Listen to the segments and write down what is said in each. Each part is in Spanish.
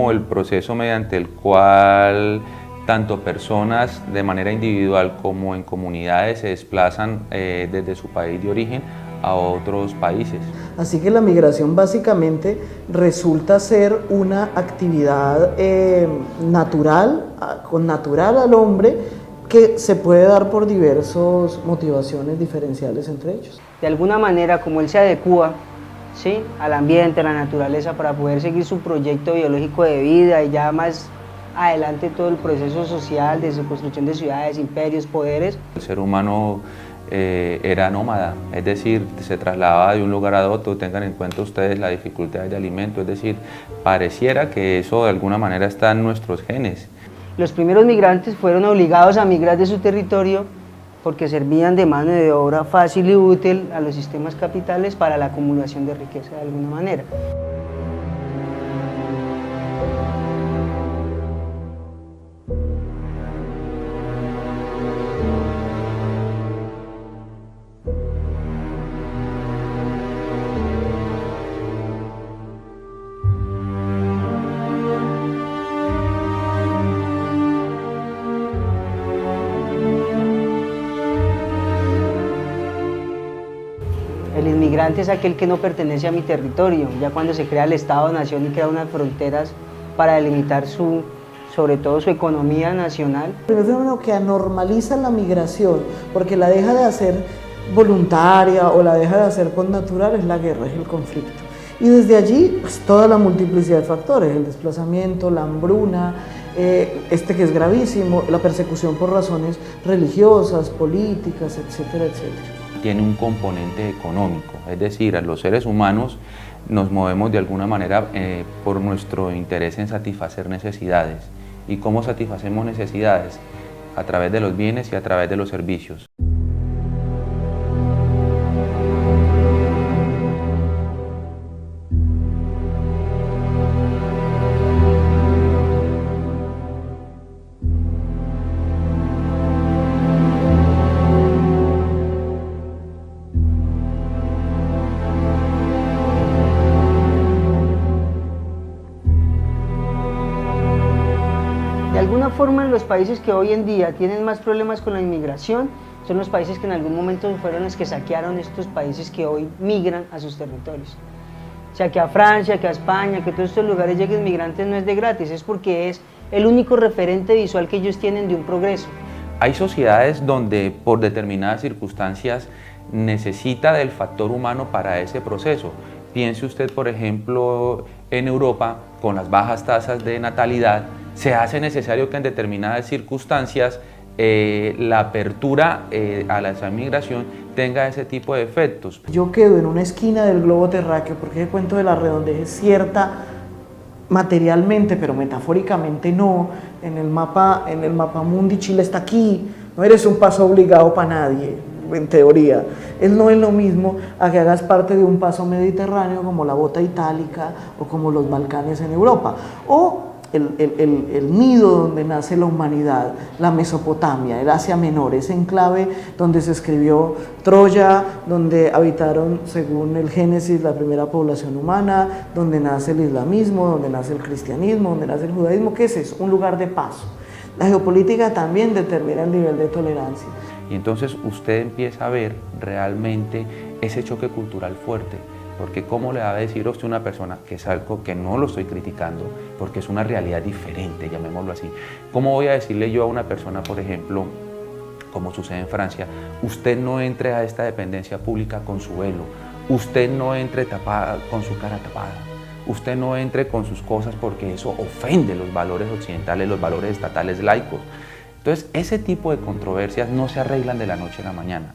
como el proceso mediante el cual tanto personas de manera individual como en comunidades se desplazan desde su país de origen a otros países. Así que la migración básicamente resulta ser una actividad natural al hombre, que se puede dar por diversas motivaciones diferenciales entre ellos. De alguna manera, como él se adecúa, ¿sí?, al ambiente, a la naturaleza, para poder seguir su proyecto biológico de vida y ya más adelante todo el proceso social de su construcción de ciudades, imperios, poderes. El ser humano era nómada, es decir, se trasladaba de un lugar a otro. Tengan en cuenta ustedes la dificultad de alimento, es decir, pareciera que eso de alguna manera está en nuestros genes. Los primeros migrantes fueron obligados a migrar de su territorio porque servían de mano de obra fácil y útil a los sistemas capitales para la acumulación de riqueza de alguna manera. El inmigrante es aquel que no pertenece a mi territorio. Ya cuando se crea el Estado-Nación y crea unas fronteras para delimitar sobre todo su economía nacional. El primer fenómeno que anormaliza la migración, porque la deja de hacer voluntaria o la deja de hacer con natural, es la guerra, es el conflicto. Y desde allí, pues, toda la multiplicidad de factores, el desplazamiento, la hambruna, que es gravísimo, la persecución por razones religiosas, políticas, etcétera, etcétera. Tiene un componente económico, es decir, a los seres humanos nos movemos de alguna manera por nuestro interés en satisfacer necesidades. ¿Y cómo satisfacemos necesidades? A través de los bienes y a través de los servicios. De alguna forma, los países que hoy en día tienen más problemas con la inmigración son los países que en algún momento fueron los que saquearon estos países que hoy migran a sus territorios. O sea, que a Francia, que a España, que a todos estos lugares lleguen migrantes no es de gratis, es porque es el único referente visual que ellos tienen de un progreso. Hay sociedades donde por determinadas circunstancias necesita del factor humano para ese proceso. Piense usted, por ejemplo, en Europa, con las bajas tasas de natalidad, se hace necesario que en determinadas circunstancias la apertura a la migración tenga ese tipo de efectos. Yo quedo en una esquina del globo terráqueo porque el cuento de la redondez es cierta materialmente, pero metafóricamente no. En el mapa mundi, Chile está aquí, no eres un paso obligado para nadie, en teoría. No es lo mismo a que hagas parte de un paso mediterráneo como la bota itálica o como los Balcanes en Europa, o el nido donde nace la humanidad, la Mesopotamia, el Asia Menor, ese enclave donde se escribió Troya, donde habitaron, según el Génesis, la primera población humana, donde nace el islamismo, donde nace el cristianismo, donde nace el judaísmo. ¿Qué es eso? Un lugar de paso. La geopolítica también determina el nivel de tolerancia. Y entonces usted empieza a ver realmente ese choque cultural fuerte. Porque ¿cómo le va a decir a usted a una persona, que es algo que no lo estoy criticando, porque es una realidad diferente, llamémoslo así? ¿Cómo voy a decirle yo a una persona, por ejemplo, como sucede en Francia, usted no entre a esta dependencia pública con su velo, usted no entre tapada, con su cara tapada, usted no entre con sus cosas porque eso ofende los valores occidentales, los valores estatales laicos? Entonces, ese tipo de controversias no se arreglan de la noche a la mañana.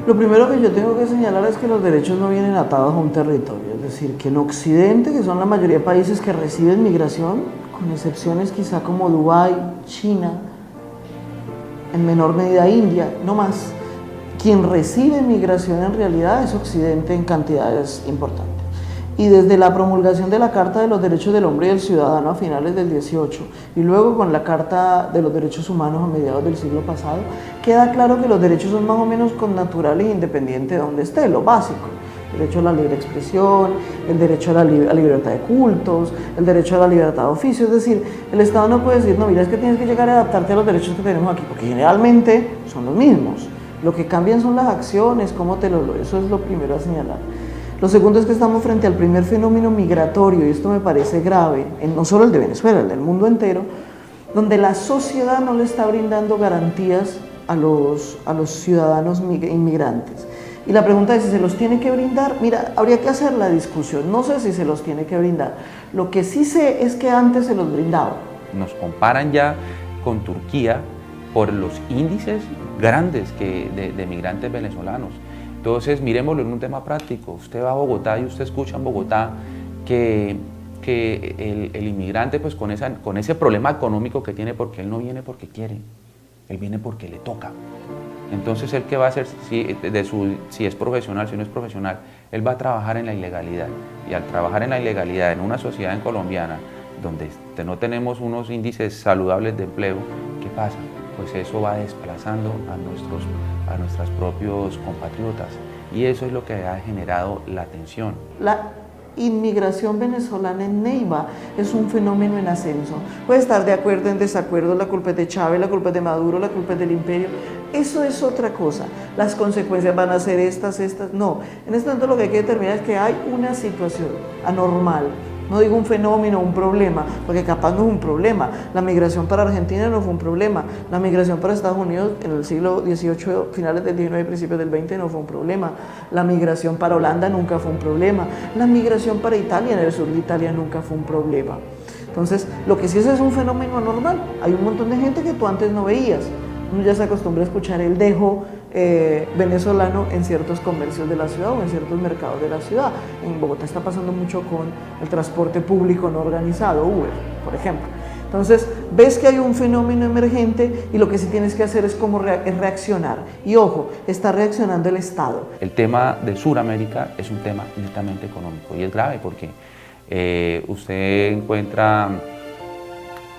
Lo primero que yo tengo que señalar es que los derechos no vienen atados a un territorio, es decir, que en Occidente, que son la mayoría de países que reciben migración, con excepciones quizá como Dubái, China, en menor medida India, no más. Quien recibe migración en realidad es Occidente en cantidades importantes. Y desde la promulgación de la Carta de los Derechos del Hombre y del Ciudadano a finales del 18 y luego con la Carta de los Derechos Humanos a mediados del siglo pasado, queda claro que los derechos son más o menos connaturales e independientes de donde esté, lo básico. El derecho a la libre expresión, el derecho a la libertad de cultos, el derecho a la libertad de oficio. Es decir, el Estado no puede decir, no, mira, es que tienes que llegar a adaptarte a los derechos que tenemos aquí, porque generalmente son los mismos. Lo que cambian son las acciones, eso es lo primero a señalar. Lo segundo es que estamos frente al primer fenómeno migratorio, y esto me parece grave, no solo el de Venezuela, el del mundo entero, donde la sociedad no le está brindando garantías a los ciudadanos inmigrantes. Y la pregunta es si se los tiene que brindar. Mira, habría que hacer la discusión, no sé si se los tiene que brindar. Lo que sí sé es que antes se los brindaba. Nos comparan ya con Turquía por los índices grandes de migrantes venezolanos. Entonces, miremoslo en un tema práctico. Usted va a Bogotá y usted escucha en Bogotá que el inmigrante, pues con ese problema económico que tiene, porque él no viene porque quiere, él viene porque le toca. Entonces, ¿él qué va a hacer si es profesional, si no es profesional? Él va a trabajar en la ilegalidad. Y al trabajar en la ilegalidad en una sociedad colombiana donde no tenemos unos índices saludables de empleo, ¿qué pasa? Pues eso va desplazando a nuestros propios compatriotas, y eso es lo que ha generado la tensión. La inmigración venezolana en Neiva es un fenómeno en ascenso. Puede estar de acuerdo, en desacuerdo, la culpa es de Chávez, la culpa es de Maduro, la culpa es del imperio. Eso es otra cosa. Las consecuencias van a ser estas, no. En este momento lo que hay que determinar es que hay una situación anormal. No digo un fenómeno, un problema, porque capaz no es un problema. La migración para Argentina no fue un problema. La migración para Estados Unidos en el siglo XVIII, finales del XIX, principios del XX, no fue un problema. La migración para Holanda nunca fue un problema. La migración para Italia, en el sur de Italia, nunca fue un problema. Entonces, lo que sí es un fenómeno anormal. Hay un montón de gente que tú antes no veías. Uno ya se acostumbra a escuchar el dejo venezolano en ciertos comercios de la ciudad o en ciertos mercados de la ciudad. En Bogotá está pasando mucho con el transporte público no organizado, Uber, por ejemplo. Entonces, ves que hay un fenómeno emergente y lo que sí tienes que hacer es reaccionar. Y ojo, está reaccionando el Estado. El tema de Sudamérica es un tema netamente económico y es grave porque usted encuentra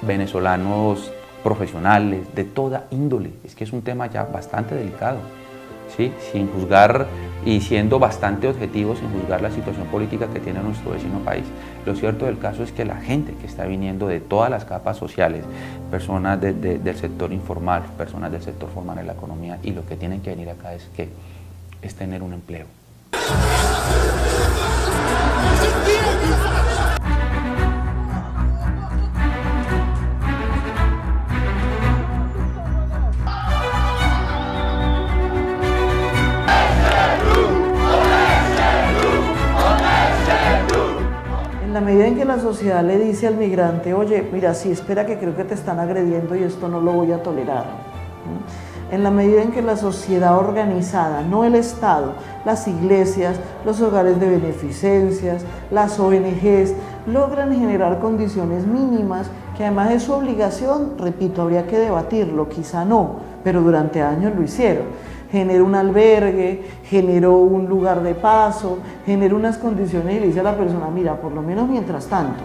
venezolanos profesionales de toda índole. Es que es un tema ya bastante delicado, ¿sí? Sin juzgar y siendo bastante objetivos, sin juzgar la situación política que tiene nuestro vecino país. Lo cierto del caso es que la gente que está viniendo de todas las capas sociales, personas del sector informal, personas del sector formal en la economía, y lo que tienen que venir acá es tener un empleo. En la medida en que la sociedad le dice al migrante, oye, mira, sí, espera que creo que te están agrediendo y esto no lo voy a tolerar. En la medida en que la sociedad organizada, no el Estado, las iglesias, los hogares de beneficencias, las ONGs, logran generar condiciones mínimas, que además es su obligación, repito, habría que debatirlo, quizá no, pero durante años lo hicieron. Generó un albergue, generó un lugar de paso, generó unas condiciones y le dice a la persona, mira, por lo menos mientras tanto,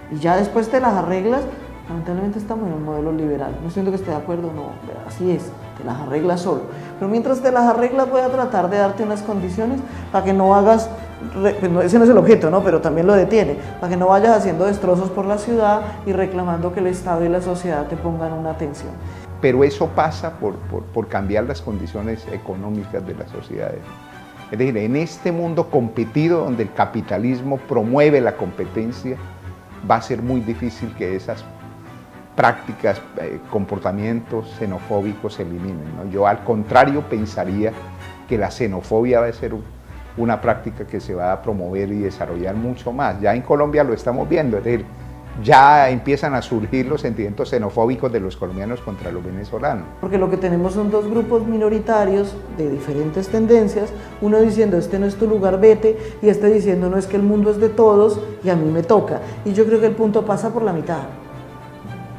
y ya después te las arreglas. Lamentablemente estamos en un modelo liberal, no siento que esté de acuerdo, no, así es, te las arreglas solo. Pero mientras te las arreglas voy a tratar de darte unas condiciones para que no hagas, ese no es el objeto, ¿no? Pero también lo detiene, para que no vayas haciendo destrozos por la ciudad y reclamando que el Estado y la sociedad te pongan una atención. Pero eso pasa por cambiar las condiciones económicas de las sociedades. Es decir, en este mundo competido donde el capitalismo promueve la competencia, va a ser muy difícil que esas prácticas, comportamientos xenofóbicos se eliminen, ¿no? Yo al contrario pensaría que la xenofobia va a ser una práctica que se va a promover y desarrollar mucho más. Ya en Colombia lo estamos viendo, es decir, ya empiezan a surgir los sentimientos xenofóbicos de los colombianos contra los venezolanos. Porque lo que tenemos son dos grupos minoritarios de diferentes tendencias, uno diciendo este no es tu lugar, vete, y este diciendo no, es que el mundo es de todos y a mí me toca. Y yo creo que el punto pasa por la mitad,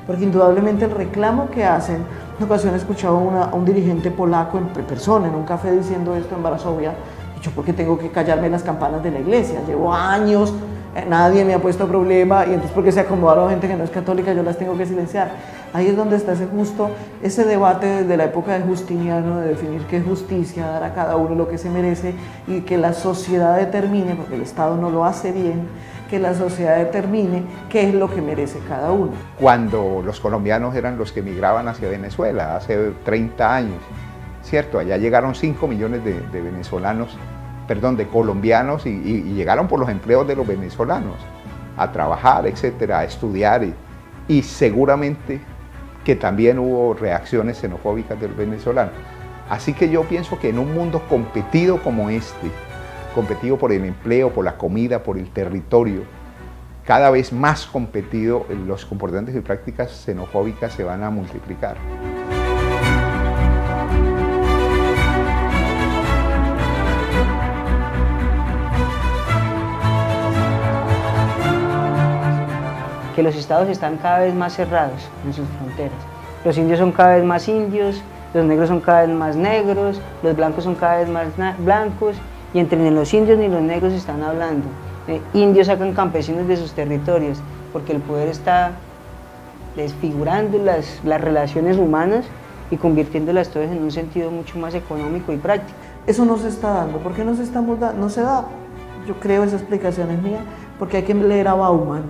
porque indudablemente el reclamo que hacen una ocasión escuchaba a un dirigente polaco en persona en un café diciendo esto en Varsovia, y yo, ¿por qué tengo que callarme las campanas de la iglesia? Llevo años, nadie me ha puesto problema, y entonces porque se acomodaron gente que no es católica, yo las tengo que silenciar. Ahí es donde está ese debate desde la época de Justiniano, de definir qué es justicia, dar a cada uno lo que se merece, y que la sociedad determine, porque el Estado no lo hace bien, que la sociedad determine qué es lo que merece cada uno. Cuando los colombianos eran los que migraban hacia Venezuela, hace 30 años, ¿cierto? Allá llegaron 5 millones de venezolanos, perdón, de colombianos, y llegaron por los empleos de los venezolanos, a trabajar, etcétera, a estudiar, y seguramente que también hubo reacciones xenofóbicas del venezolano. Así que yo pienso que en un mundo competido como este, competido por el empleo, por la comida, por el territorio, cada vez más competido, los comportamientos y prácticas xenofóbicas se van a multiplicar. Que los estados están cada vez más cerrados en sus fronteras. Los indios son cada vez más indios, los negros son cada vez más negros, los blancos son cada vez más blancos, y entre ni los indios ni los negros están hablando. Indios sacan campesinos de sus territorios porque el poder está desfigurando las relaciones humanas y convirtiéndolas todas en un sentido mucho más económico y práctico. Eso no se está dando. ¿Por qué no se estamos dando? No se da. Yo creo, esa explicación es mía, porque hay que leer a Bauman.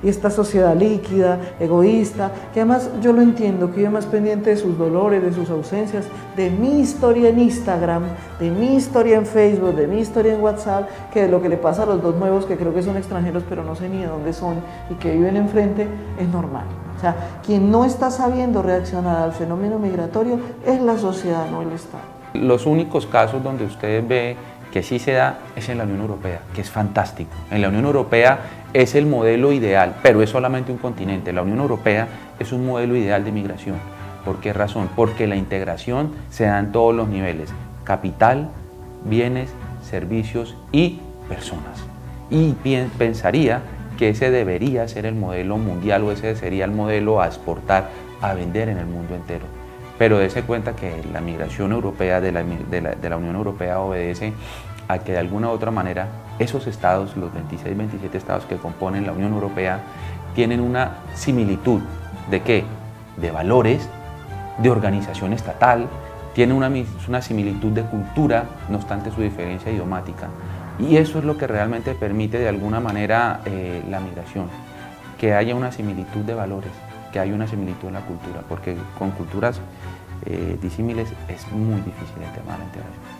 Y esta sociedad líquida, egoísta, que además yo lo entiendo, que vive más pendiente de sus dolores, de sus ausencias, de mi historia en Instagram, de mi historia en Facebook, de mi historia en WhatsApp, que de lo que le pasa a los dos nuevos, que creo que son extranjeros, pero no sé ni de dónde son, y que viven enfrente, es normal. O sea, quien no está sabiendo reaccionar al fenómeno migratorio es la sociedad, no el Estado. Los únicos casos donde usted ve que sí se da es en la Unión Europea, que es fantástico. En la Unión Europea es el modelo ideal, pero es solamente un continente. La Unión Europea es un modelo ideal de migración. ¿Por qué razón? Porque la integración se da en todos los niveles: capital, bienes, servicios y personas. Y pensaría que ese debería ser el modelo mundial, o ese sería el modelo a exportar, a vender en el mundo entero. Pero dése cuenta que la migración europea de la Unión Europea obedece a que de alguna u otra manera esos estados, los 26, 27 estados que componen la Unión Europea, tienen una similitud ¿de qué? De valores, de organización estatal, tienen una similitud de cultura, no obstante su diferencia idiomática. Y eso es lo que realmente permite de alguna manera la migración, que haya una similitud de valores, que haya una similitud en la cultura, porque con culturas disímiles es muy difícil el tema de la integración.